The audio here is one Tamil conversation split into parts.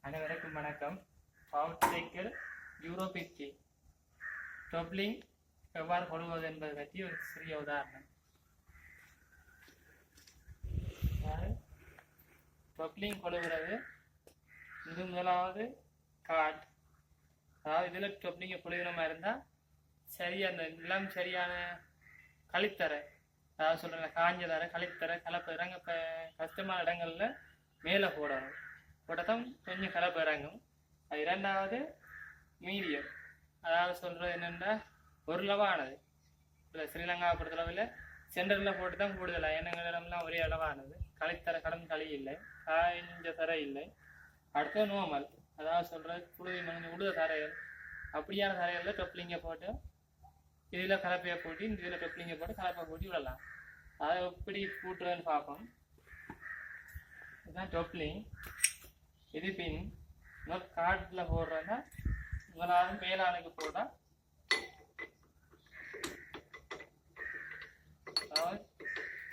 அனைவருக்கும் வணக்கம். பவர் சைக்கிள் யூரோ 50 டொப்ளிங் எவ்வாறு கொள்வது என்பது பற்றி ஒரு சிறிய உதாரணம். டொப்ளிங் கொள்கிறது இது முதலாவது கார்ட். அதாவது இதில் டொப்ளிங்கை கொள்கிறமா இருந்தால் சரியாக அந்த நிலம் சரியான கழித்தரை, அதாவது சொல்கிற காஞ்ச தர கழித்தரை கலப்பு இறங்க இப்போ கஷ்டமான இடங்களில் மேலே போடணும். போட்டதான் கொஞ்சம் கலப்பு இறங்கும். அது இரண்டாவது மீடியம், அதாவது சொல்கிறது என்னென்னா ஒரு அளவானது. இல்லை ஸ்ரீலங்கா பொறுத்தளவில் சென்டரில் போட்டு தான் கூடுதலாக எண்ணங்களிடம்லாம் ஒரே அளவானது. களைத்தர கடன் களி இல்லை, காய்ஞ்ச தரை இல்லை. அடுத்த நோமல், அதாவது சொல்கிறது புழுதி மணி உழுத தரைகள். அப்படியான தரைகளில் டொப்ளிங்கை போட்டு இதில் கலப்பையை போட்டு இந்த இதில் டொப்ளிங்கை போட்டு கலப்பை போட்டு விடலாம். அதை எப்படி கூட்டுறதுன்னு பார்ப்போம். இதுதான் டொப்ளிங். இது பின் இன்னொரு காட்டில் போடுறேன்னா முதலாவது மேலானுக்கு போட்டால்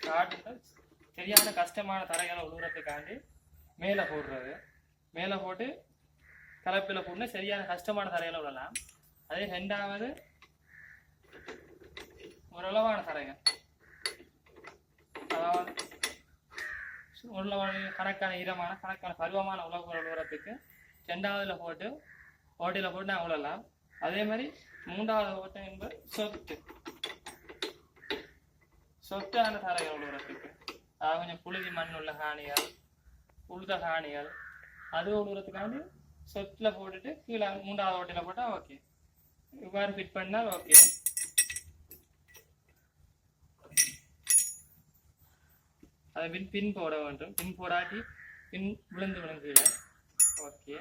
காட்டில் சரியான கஷ்டமான தரைகளை உழுவுறதுக்காண்டி மேலே போடுறது. மேலே போட்டு கலப்பில் போட்டு சரியான கஷ்டமான தரைகளை விடலாம். அதே ரெண்டாவது ஓரளவான தரைகள், அதாவது உள்ளவங்க கணக்கான ஈரமான கணக்கான பருவமான உலக உலகத்துக்கு ரெண்டாவதுல போட்டு ஓட்டையில் போட்டு நான் உழலாம். அதே மாதிரி மூன்றாவது ஓட்டம் என்பது சொத்தான தரைகள் உழுவுறதுக்கு, அதாவது கொஞ்சம் புழுதி மண் உள்ள காணிகள் உழுத காணிகள் அது உழுவுறதுக்காண்டி சொத்தில் போட்டுட்டு கீழே மூன்றாவது ஓட்டையில் போட்டால் ஓகே. இவ்வாறு ஃபிட் பண்ணால் ஓகே. அதை பின் போட வேண்டும். பின் போடாட்டி பின் விழுந்து விழுந்து. Okay,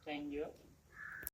thank you.